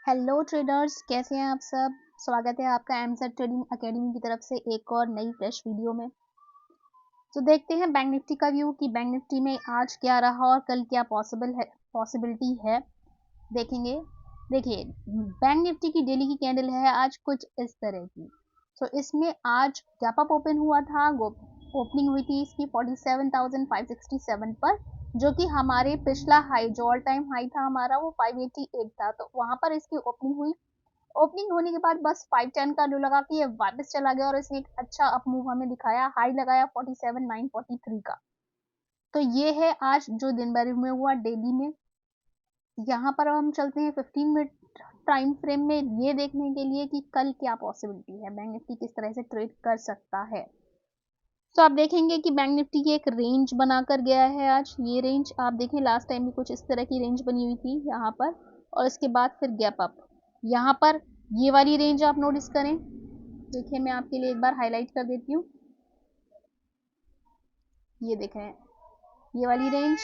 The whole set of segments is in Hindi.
हेलो ट्रेडर्स, कैसे हैं आप सब। स्वागत है आपका एमसेट ट्रेडिंग एकेडमी की तरफ से एक और नई फ्रेश वीडियो में। तो देखते हैं बैंक निफ्टी का व्यू कि बैंक निफ्टी में आज क्या रहा और कल क्या पॉसिबिलिटी है देखेंगे। देखिए, बैंक निफ्टी की डेली की कैंडल है आज कुछ इस तरह की। तो इसमें आज गैप अप ओपन हुआ था, ओपनिंग हुई थी इसकी 47,567 पर, जो कि हमारे पिछला हाई जो ऑल टाइम हाई था हमारा वो 588 था। तो वहां पर इसकी ओपनिंग हुई। ओपनिंग होने के बाद बस 510 का लो लगा के ये वापस चला गया और इसने एक अच्छा अप मूव हमें दिखाया, हाई लगाया 47,943 का। तो ये है आज जो दिन भर में हुआ डेली में। यहाँ पर हम चलते हैं 15 मिनट टाइम फ्रेम में, ये देखने के लिए कि कल क्या पॉसिबिलिटी है, बैंक निफ्टी किस तरह से ट्रेड कर सकता है। तो आप देखेंगे कि बैंक निफ्टी की एक रेंज बनाकर गया है आज। ये रेंज आप देखें, लास्ट टाइम भी कुछ इस तरह की रेंज बनी हुई थी यहाँ पर, और इसके बाद फिर गैप अप। यहाँ पर ये वाली रेंज आप नोटिस करें। देखिए, मैं आपके लिए एक बार हाईलाइट कर देती हूँ। ये देखें, ये वाली रेंज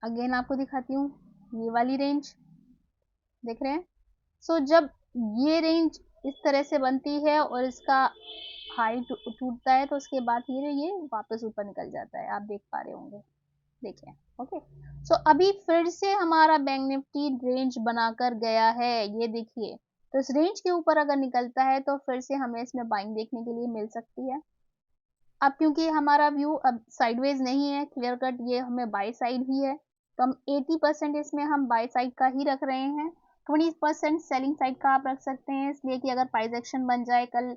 अगेन आपको दिखाती हूँ। ये वाली रेंज देख रहे हैं। सो जब ये रेंज इस तरह से बनती है और इसका हाई टूटता है तो उसके बाद ये वापस ऊपर निकल जाता है, आप देख पा रहे होंगे। देखिए, ओके। सो अभी फिर से हमारा बैंक निफ्टी रेंज बनाकर गया है, ये देखिए। तो इस रेंज के ऊपर अगर निकलता है तो फिर से हमें इसमें बाइंग देखने के लिए मिल सकती है। अब क्योंकि हमारा व्यू अब साइडवेज नहीं है, क्लियर कट ये हमें बाय साइड ही है, तो हम 80% इसमें हम बाय साइड का ही रख रहे हैं। 20% सेलिंग साइड का आप रख सकते हैं, इसलिए कि अगर प्राइस एक्शन बन जाए, कल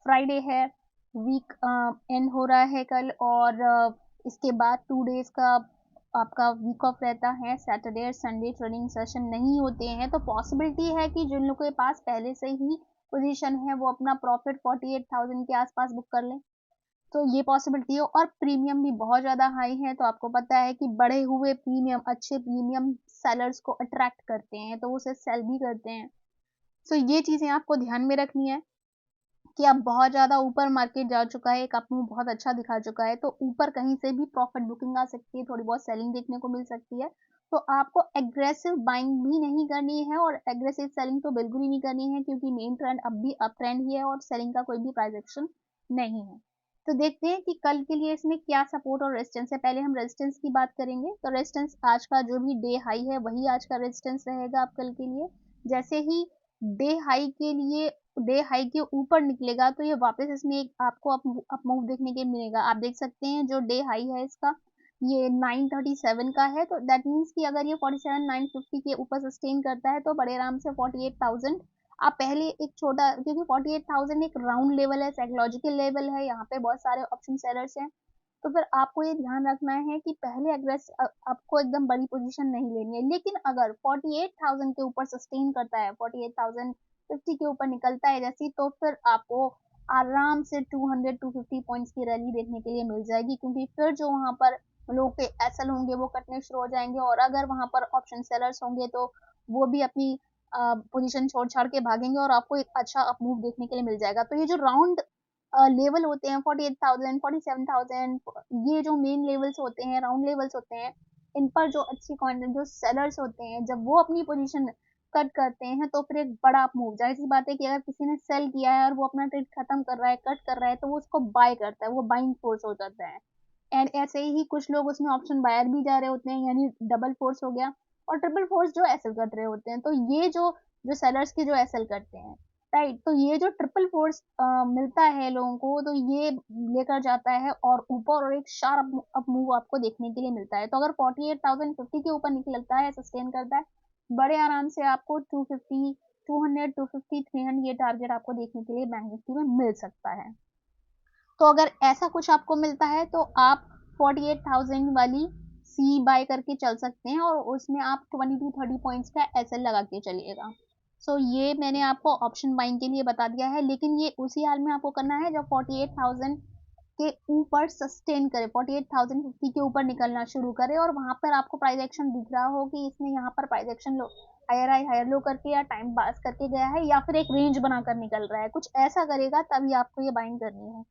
फ्राइडे है, वीक एंड हो रहा है कल, और इसके बाद 2 डेज का आपका वीक ऑफ रहता है, सैटरडे और संडे ट्रेडिंग सेशन नहीं होते हैं। तो पॉसिबिलिटी है कि जिन लोगों के पास पहले से ही पोजीशन है वो अपना प्रॉफिट 48,000 के आसपास बुक कर लें। तो ये पॉसिबिलिटी है, और प्रीमियम भी बहुत ज़्यादा हाई है। तो आपको पता है कि बढ़े हुए प्रीमियम अच्छे प्रीमियम सेलर्स को अट्रैक्ट करते हैं, तो वो उसे सेल भी करते हैं। सो ये चीज़ें आपको ध्यान में रखनी है कि अब बहुत ज़्यादा ऊपर मार्केट जा चुका है, एक अप मूव बहुत अच्छा दिखा चुका है, तो ऊपर कहीं से भी प्रॉफिट बुकिंग आ सकती है, थोड़ी बहुत सेलिंग देखने को मिल सकती है। तो आपको एग्रेसिव बाइंग भी नहीं करनी है और एग्रेसिव सेलिंग तो बिल्कुल ही नहीं करनी है, क्योंकि मेन ट्रेंड अब भी अप ट्रेंड ही है और सेलिंग का कोई भी प्राइस एक्शन नहीं है। तो देखते हैं कि कल के लिए इसमें क्या सपोर्ट और रेजिस्टेंस है। पहले हम रेजिस्टेंस की बात करेंगे। तो रेजिस्टेंस आज का जो भी डे हाई है वही आज का रेजिस्टेंस रहेगा आप कल के लिए। जैसे ही डे हाई के लिए डे हाई के ऊपर निकलेगा तो ये वापस इसमें एक आपको अप मूव देखने के मिलेगा। आप देख सकते हैं जो डे हाई है इसका ये 937 का है, तो दैट मीन्स कि अगर ये 47,950 के ऊपर सस्टेन करता है तो बड़े आराम से 48,000 आप पहले एक छोटा, क्योंकि 48,000 एक राउंड लेवल है, साइकोलॉजिकल लेवल है, यहाँ पे बहुत सारे ऑप्शन सेलर्स हैं। तो फिर आपको ये ध्यान रखना है कि पहले आपको एकदम बड़ी पोजीशन नहीं लेनी है। लेकिन अगर 48,000 के ऊपर सस्टेन करता है, 48,050 के ऊपर निकलता है जैसी, तो फिर आपको आराम से 200-250 पॉइंट्स की रैली देखने के लिए मिल जाएगी, क्योंकि फिर जो वहां पर लोग के एसएल होंगे वो कटने शुरू हो जाएंगे, और अगर वहां पर ऑप्शन सेलर्स होंगे तो वो भी अपनी पोजीशन छोड़ छाड़ के भागेंगे और आपको एक अच्छा अप मूव देखने के लिए मिल जाएगा। तो ये जो राउंड लेवल होते हैं 48,000 47,000, ये जो मेन लेवल्स होते हैं, राउंड लेवल्स होते हैं, इन पर जो अच्छी क्वांटिटी जो सेलर्स होते हैं जब वो अपनी पोजीशन कट करते हैं तो फिर एक बड़ा अप मूव, जाहिर सी बात है कि अगर किसी ने सेल किया है और वो अपना ट्रेड खत्म कर रहा है, कट कर रहा है, तो वो उसको बाय करता है, वो बाइंग फोर्स हो जाता है। एंड ऐसे ही कुछ लोग उसमें ऑप्शन बायर भी जा रहे होते हैं, यानी डबल फोर्स हो गया, और ट्रिपल फोर्स जो एसएल कट रहे होते हैं। तो ये जो जो सेलर्स की जो एसएल करते हैं, राइट, तो ये जो ट्रिपल फोर्स मिलता है लोगों को, तो ये लेकर जाता है और ऊपर, और एक शार्प अप मूव आपको देखने के लिए मिलता है। तो अगर 48,050 के ऊपर निकलता है, सस्टेन करता है, बड़े आराम से आपको 250 200 250 300 ये टारगेट आपको देखने के लिए बैंक निफ्टी में मिल सकता है। तो अगर ऐसा कुछ आपको मिलता है तो आप 48,000 वाली सी बाय करके चल सकते हैं, और उसमें आप 20 to 30 पॉइंट्स का एसएल लगा के चलिएगा। सो ये मैंने आपको ऑप्शन बाइंग के लिए बता दिया है, लेकिन ये उसी हाल में आपको करना है जब 48,000 के ऊपर सस्टेन करे, 48,050 के ऊपर निकलना शुरू करे, और वहां पर आपको प्राइस एक्शन दिख रहा हो कि इसने यहाँ पर price action low higher high higher low करके या टाइम पास करके गया है, या फिर एक रेंज बनाकर निकल रहा है, कुछ ऐसा करेगा तभी आपको ये बाइंग करनी है।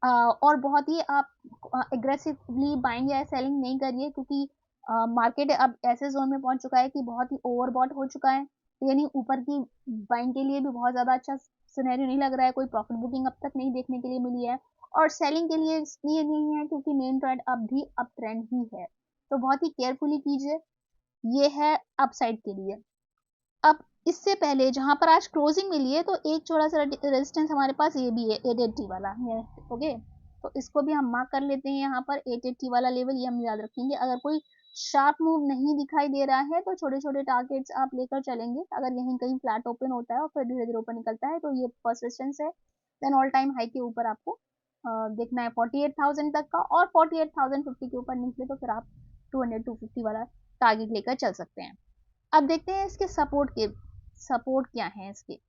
और बहुत ही आप एग्रेसिवली बाइंग या सेलिंग नहीं करिए, क्योंकि मार्केट अब ऐसे जोन में पहुंच चुका है कि बहुत ही ओवरबॉट हो चुका है, यानी ऊपर की बाइंग के लिए भी बहुत ज़्यादा अच्छा सिनेरियो नहीं लग रहा है, कोई प्रॉफिट बुकिंग अब तक नहीं देखने के लिए मिली है, और सेलिंग के लिए इसलिए नहीं है क्योंकि मेन ट्रेंड अब भी अप ट्रेंड ही है, तो बहुत ही केयरफुली कीजिए। ये है अपसाइड के लिए। अब इससे पहले जहां पर आज क्लोजिंग मिली है, तो एक छोटा सा रेजिस्टेंस हमारे पास ये भी है 880 वाला है, ओके, तो इसको भी हम मार्क कर लेते हैं यहाँ पर 880 वाला लेवल, ये हम याद रखेंगे। अगर कोई शार्प मूव नहीं दिखाई दे रहा है तो छोटे छोटे टारगेट्स आप लेकर चलेंगे, अगर यहीं कहीं फ्लैट ओपन होता है और फिर धीरे धीरे ऊपर निकलता है तो ये फर्स्ट रेजिस्टेंस है। देन ऑल टाइम हाई के ऊपर आपको देखना है 48,000 तक का, और 48,050 के ऊपर निकले तो फिर आप 200-250 वाला टारगेट लेकर चल सकते हैं। अब देखते हैं इसके सपोर्ट क्या है इसके।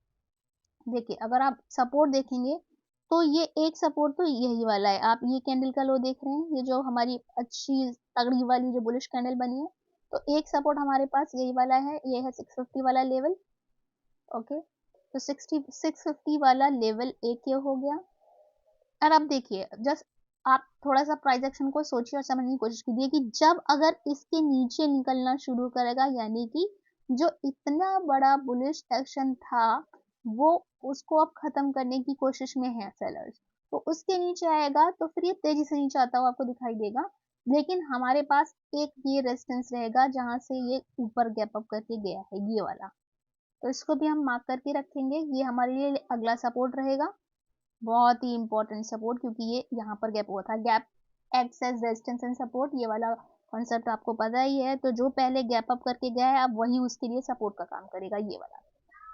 देखिए अगर आप सपोर्ट देखेंगे तो ये एक सपोर्ट तो यही वाला है, आप ये कैंडल का लो देख रहे हैं, ये जो हमारी अच्छी तगड़ी वाली जो बुलिश कैंडल बनी है, तो एक सपोर्ट हमारे पास यही वाला है, ये है 650 वाला लेवल, ओके, तो 650 वाला लेवल एक ये हो गया। और अब देखिए जस्ट आप थोड़ा सा प्राइस एक्शन को सोचिए और समझने की कोशिश कीजिए कि जब अगर इसके नीचे निकलना शुरू करेगा, यानी कि जो इतना बड़ा बुलिश एक्शन था वो उसको अब खत्म करने की कोशिश में है सेलर्स, तो उसके नीचे आएगा तो फिर ये तेजी से नीचे आता हुआ आपको दिखाई देगा, लेकिन हमारे पास एक ये रेजिस्टेंस रहेगा जहां से ये ऊपर गैप अप करके गया है, ये वाला, तो इसको भी हम मार्क करके रखेंगे, ये हमारे लिए अगला सपोर्ट रहेगा, बहुत ही इंपॉर्टेंट सपोर्ट, क्योंकि ये यहाँ पर गैप हुआ था, gap acts as resistance and support, ये वाला कॉन्सेप्ट आपको पता ही है, तो जो पहले गैप अप करके गया है अब वही उसके लिए सपोर्ट का काम करेगा, ये वाला,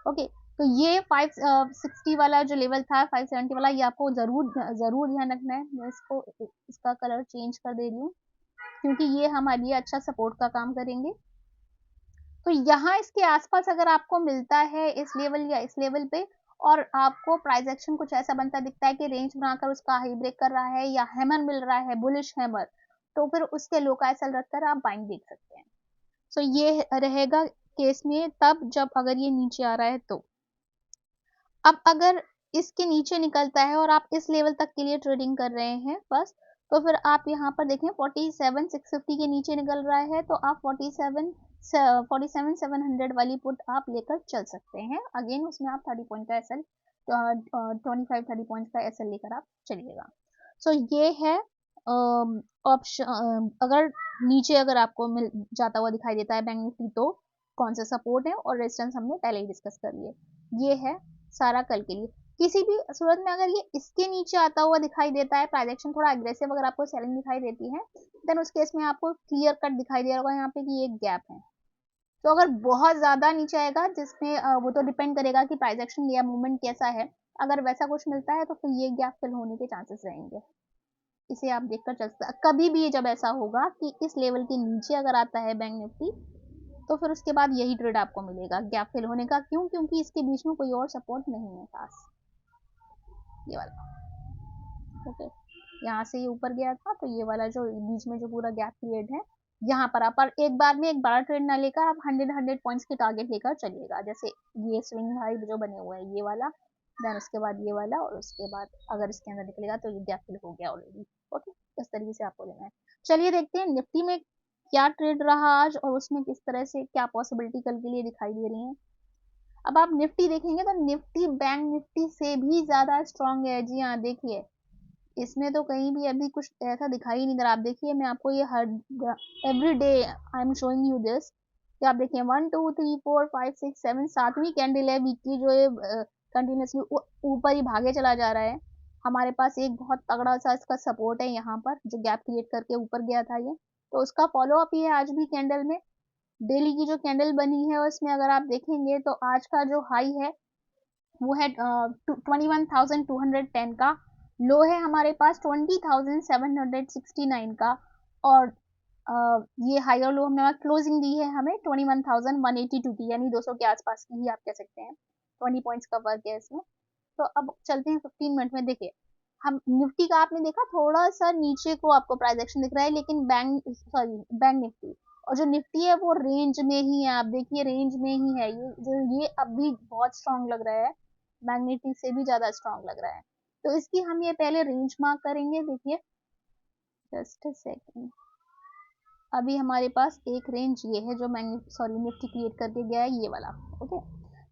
ओके। तो ये 560 वाला जो लेवल था, 570 वाला, ये आपको जरूर जरूर ध्यान रखना है। मैं इसको इसका कलर चेंज कर दे रही हूँ क्योंकि ये हमारे लिए अच्छा सपोर्ट का काम करेंगे। तो यहाँ इसके आसपास अगर आपको मिलता है इस लेवल या इस लेवल पे, और आपको प्राइस एक्शन कुछ ऐसा बनता दिखता है कि रेंज बनाकर उसका हाई ब्रेक कर रहा है या हैमर मिल रहा है, बुलिश हैमर, तो फिर उसके लो का एसएल रखकर आप बाइंग देख सकते हैं। सो ये रहेगा केस में तब जब अगर ये नीचे आ रहा है तो। अब अगर इसके नीचे निकलता है और आप इस लेवल तक के लिए ट्रेडिंग कर रहे हैं बस, तो फिर आप यहाँ पर देखें 47,650 के नीचे निकल रहा है तो आप 47,700 वाली पुट आप लेकर चल सकते हैं, अगेन उसमें आप 30 पॉइंट का एसएल 25-30 पॉइंट का एसएल लेकर आप चलिएगा। सो ये है ऑप्शन, अगर नीचे अगर आपको मिल जाता हुआ दिखाई देता है बैंक निफ्टी तो कौन सा सपोर्ट है और रेजिस्टेंस हमने पहले ही डिस्कस कर लिए, ये है सारा कल के लिए। किसी भी सूरत में अगर ये इसके नीचे आता हुआ दिखाई देता है, प्राइस एक्शन थोड़ा एग्रेसिव अगर आपको सेलिंग दिखाई देती है, देन उस केस में आपको क्लियर कट दिखाई दे रहा होगा यहाँ पे कि एक गैप है। तो अगर बहुत ज्यादा नीचे आएगा जिसमें वो तो डिपेंड करेगा कि प्राइस एक्शन या मूवमेंट कैसा है, अगर वैसा कुछ मिलता है तो फिर ये गैप फिल होने के चांसेस रहेंगे, इसे आप देखकर चल सकते। कभी भी जब ऐसा होगा कि इस लेवल के नीचे अगर आता है बैंक निफ्टी, तो फिर उसके बाद यही ट्रेड आपको मिलेगा गैप फिल होने का, क्यों, क्योंकि इसके बीच में कोई और सपोर्ट नहीं है खास, ये वाला, ओके। यहाँ से ये ऊपर गया था तो ये वाला जो बीच में जो पूरा गैप क्रिएट है, यहाँ पर आप एक बार में एक बड़ा ट्रेड ना लेकर आप 100 पॉइंट्स के टारगेट लेकर चलिएगा, जैसे ये स्विंग हाई जो बने हुए हैं ये वाला, देन उसके बाद ये वाला, और उसके बाद अगर इसके अंदर निकलेगा तो ये गैप फिल हो गया ऑलरेडी, ओके। इस तरीके से आपको लेना है। चलिए देखते हैं निफ्टी में क्या ट्रेड रहा आज और उसमें किस तरह से क्या पॉसिबिलिटी कल के लिए दिखाई दे रही है। अब आप निफ्टी देखेंगे तो निफ्टी बैंक निफ्टी से भी ज्यादा स्ट्रांग है, जी हाँ, देखिए इसमें तो कहीं भी अभी कुछ ऐसा दिखाई ही नहीं दे रहा। आप देखिए मैं आपको ये हर every day I am showing you this, कि आप देखिए 1 2 3 4 5 6 7 सातवीं कैंडल है वीकली जो ये कंटिन्यूसली ऊपर ही भागे चला जा रहा है। हमारे पास एक बहुत तगड़ा सा इसका सपोर्ट है यहाँ पर जो गैप क्रिएट करके ऊपर गया था ये, तो उसका फॉलो अप ही है आज भी कैंडल में। डेली की जो कैंडल बनी है उसमें अगर आप देखेंगे तो आज का जो हाई है वो है 21,210 का, लो है हमारे पास 20,769 का, और ये हायर लो हमने क्लोजिंग दी है हमें 21,182 की, यानी 200 के आसपास की ही आप कह सकते हैं, 20 पॉइंट्स का वर्क है इसमें। तो अब चलते हैं 15 मिनट में। देखिए हम निफ्टी का आपने देखा थोड़ा सा नीचे को आपको प्राइस एक्शन दिख रहा है, लेकिन बैंक निफ्टी और जो निफ्टी है वो रेंज में ही है, आप देखिए रेंज में ही है, ये अब भी बहुत स्ट्रांग लग रहा है, बैंक निफ्टी से भी ज्यादा स्ट्रांग लग रहा है। तो इसकी हम ये पहले रेंज मार्क करेंगे, देखिए जस्ट अ सेकंड, अभी हमारे पास एक रेंज ये है जो निफ्टी क्रिएट करके गया है, ये वाला। ओके,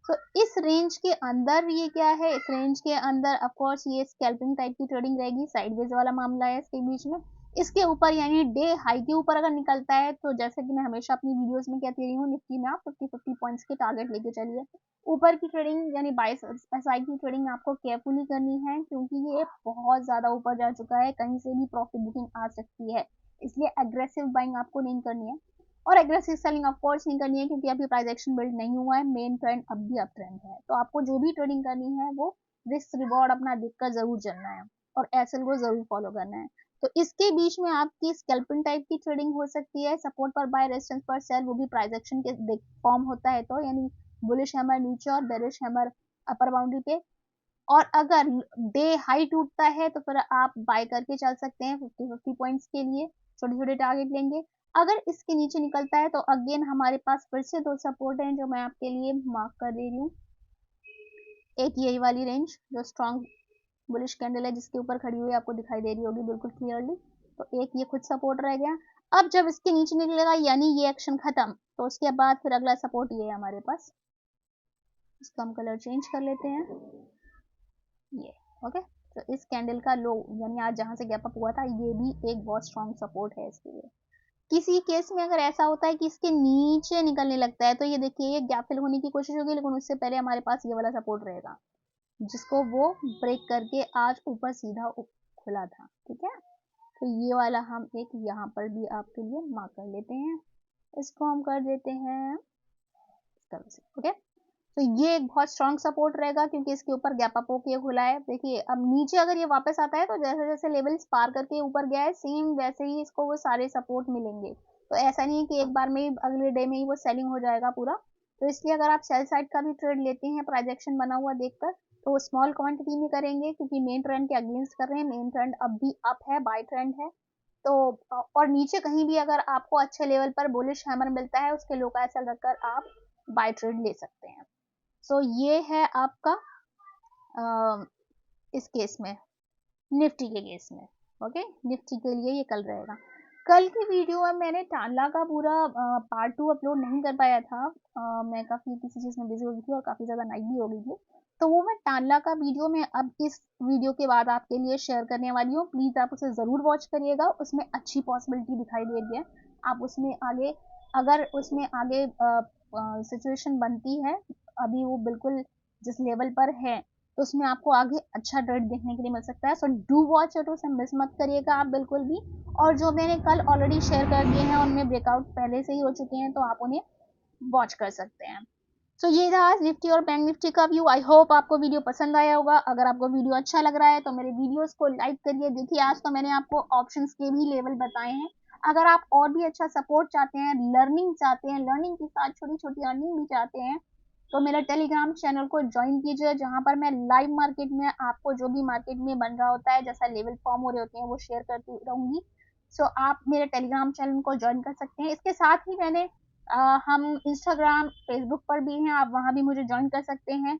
तो इस रेंज के अंदर ये क्या है, इस रेंज के अंदर ऑफ कोर्स ये स्कैल्पिंग टाइप की ट्रेडिंग रहेगी, साइडवेज वाला मामला है इसके बीच में। इसके ऊपर यानी डे हाई के ऊपर अगर निकलता है तो जैसे कि मैं हमेशा अपनी वीडियोस में कहती रही हूँ, निफ्टी में आप 50 पॉइंट्स के टारगेट लेके चलिए। ऊपर की ट्रेडिंग यानी बाय साइड की ट्रेडिंग आपको केयरफुली करनी है, क्योंकि ये बहुत ज्यादा ऊपर जा चुका है, कहीं से भी प्रॉफिट बुकिंग आ सकती है, इसलिए एग्रेसिव बाइंग आपको नहीं करनी है और एग्रेसिव सेलिंग ऑफ कोर्स नहीं करनी है, क्योंकि अभी प्राइस एक्शन बिल्ड नहीं हुआ है, मेन ट्रेंड अब भी अप ट्रेंड है। तो आपको जो भी ट्रेडिंग करनी है वो रिस्क रिवॉर्ड अपना देखकर जरूर चलना है और एसएल को जरूर फॉलो करना है। तो इसके बीच में आपकी स्कैल्पिंग टाइप की ट्रेडिंग हो सकती है, सपोर्ट पर बाय, रेजिस्टेंस पर सेल, वो भी प्राइस एक्शन के फॉर्म होता है तो, यानी बुलिश हैमर नीचे और बेरिश हैमर अपर बाउंड्री पे। और अगर डे हाई टूटता है तो फिर आप बाय करके चल सकते हैं 50 पॉइंट्स के लिए, छोटे छोटे टारगेट लेंगे। अगर इसके नीचे निकलता है तो अगेन हमारे पास फिर से दो सपोर्ट हैं जो मैं आपके लिए मार्क कर दे रही हूँ। एक यही वाली रेंज जो स्ट्रॉन्ग बुलिश कैंडल है जिसके ऊपर खड़ी हुई आपको दिखाई दे रही होगी बिल्कुल क्लियरली, तो एक ये खुद सपोर्ट रह गया। अब जब इसके नीचे निकलेगा यानी ये एक्शन खत्म, तो उसके बाद फिर अगला सपोर्ट ये है हमारे पास। इसका हम कलर चेंज कर लेते हैं, ये ओके। तो इस कैंडल का लो यानी आज जहां से गैप अप हुआ था, ये भी एक बहुत स्ट्रॉन्ग सपोर्ट है इसके लिए। किसी केस में अगर ऐसा होता है कि इसके नीचे निकलने लगता है तो ये देखिए ये गैप फिल होने की कोशिश होगी, लेकिन उससे पहले हमारे पास ये वाला सपोर्ट रहेगा जिसको वो ब्रेक करके आज ऊपर सीधा खुला था, ठीक है। तो ये वाला हम एक यहाँ पर भी आपके लिए मार्क कर लेते हैं, इसको हम कर देते हैं ओके। तो ये एक बहुत स्ट्रॉन्ग सपोर्ट रहेगा क्योंकि इसके ऊपर गैप अप होके खुला है। देखिए अब नीचे अगर ये वापस आता है तो जैसे जैसे लेवल्स पार करके ऊपर गया है, सेम वैसे ही इसको वो सारे सपोर्ट मिलेंगे। तो ऐसा नहीं है कि एक बार में ही अगले डे में ही वो सेलिंग हो जाएगा पूरा। तो इसलिए अगर आप सेल साइड का भी ट्रेड लेते हैं प्रोजेक्शन बना हुआ देखकर, तो वो स्मॉल क्वांटिटी में करेंगे क्योंकि मेन ट्रेंड के अगेंस्ट कर रहे हैं, मेन ट्रेंड अब भी अप है, बाय ट्रेंड है। तो और नीचे कहीं भी अगर आपको अच्छे लेवल पर बुलिश हैमर मिलता है उसके लो का एसएल रखकर आप बाय ट्रेड ले सकते हैं। सो ये है आपका इस केस में, निफ्टी के केस में। ओके, निफ्टी के लिए ये कल रहेगा। कल की वीडियो में मैंने टांडला का पूरा पार्ट 2 अपलोड नहीं कर पाया था, मैं काफ़ी किसी चीज़ में बिजी हो गई थी और काफ़ी ज़्यादा नाइट भी हो गई थी, तो वो मैं टांडला का वीडियो में अब इस वीडियो के बाद आपके लिए शेयर करने वाली हूँ। प्लीज़ आप उसे ज़रूर वॉच करिएगा, उसमें अच्छी पॉसिबिलिटी दिखाई दे रही है। आप उसमें आगे, अगर उसमें आगे सिचुएशन बनती है, अभी वो बिल्कुल जिस लेवल पर है तो उसमें आपको आगे अच्छा ट्रेड देखने के लिए मिल सकता है। सो डू वॉच इट, उसे मिस मत करिएगा आप बिल्कुल भी। और जो मैंने कल ऑलरेडी शेयर कर दिए हैं उनमें ब्रेकआउट पहले से ही हो चुके हैं, तो आप उन्हें वॉच कर सकते हैं। सो ये था आज निफ्टी और बैंक निफ्टी का व्यू। आई होप आपको वीडियो पसंद आया होगा। अगर आपको वीडियो अच्छा लग रहा है तो मेरे वीडियोस को लाइक करिए। देखिए आज तो मैंने आपको ऑप्शंस के भी लेवल बताए हैं। अगर आप और भी अच्छा सपोर्ट चाहते हैं, लर्निंग चाहते हैं, लर्निंग के साथ छोटी छोटी अर्निंग भी चाहते हैं, तो मेरा टेलीग्राम चैनल को ज्वाइन कीजिए, जहां पर मैं लाइव मार्केट में आपको जो भी मार्केट में बन रहा होता है, जैसा लेवल फॉर्म हो रहे होते हैं, वो शेयर करती रहूंगी। सो आप मेरे टेलीग्राम चैनल को ज्वाइन कर सकते हैं। इसके साथ ही मैंने हम इंस्टाग्राम फेसबुक पर भी हैं, आप वहां भी मुझे ज्वाइन कर सकते हैं।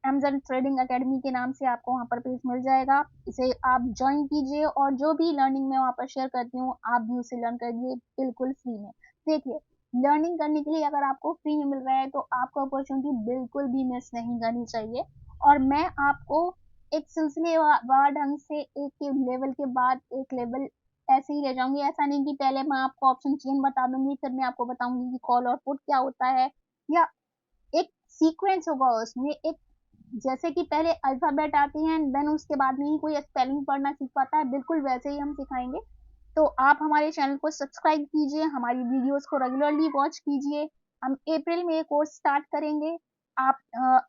एमजन ट्रेडिंग एकेडमी के नाम से आपको वहां पर पेज मिल जाएगा, इसे आप ज्वाइन कीजिए और जो भी लर्निंग मैं वहां पर शेयर करती हूँ आप भी उसे लर्न करिए बिल्कुल फ्री में। देखिए लर्निंग करने के लिए अगर आपको फ्री में मिल रहा है तो आपको अपॉर्चुनिटी बिल्कुल भी मिस नहीं करनी चाहिए। और मैं आपको एक सिलसिलेवार ढंग से एक लेवल के बाद एक लेवल ऐसे ही ले जाऊंगी। ऐसा नहीं कि पहले मैं आपको ऑप्शन चेन बता दूंगी फिर मैं आपको बताऊंगी कि कॉल और पुट क्या होता है, या एक सीक्वेंस होगा उसमें, एक जैसे कि पहले अल्फाबेट आती हैं देन उसके बाद में ही कोई स्पेलिंग पढ़ना सीख पाता है, बिल्कुल वैसे ही हम सिखाएंगे। तो आप हमारे चैनल को सब्सक्राइब कीजिए, हमारी वीडियोस को रेगुलरली वॉच कीजिए। हम अप्रैल में कोर्स स्टार्ट करेंगे। आप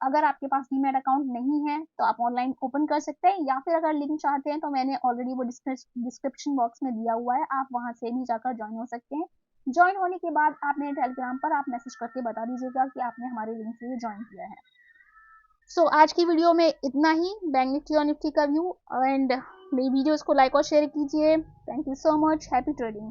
अगर आपके पास डीमैट अकाउंट नहीं है तो आप ऑनलाइन ओपन कर सकते हैं, या फिर अगर लिंक चाहते हैं तो मैंने ऑलरेडी वो डिस्क्रिप्शन बॉक्स में दिया हुआ है, आप वहां से भी जाकर ज्वाइन हो सकते हैं। ज्वाइन होने के बाद आप मेरे टेलीग्राम पर आप मैसेज करके बता दीजिएगा कि आपने हमारे लिंक से ज्वाइन किया है। सो आज की वीडियो में इतना ही, बैंक निफ्टी और निफ्टी का व्यू, एंड मेरी वीडियोस को लाइक और शेयर कीजिए। Thank you so much, happy trading.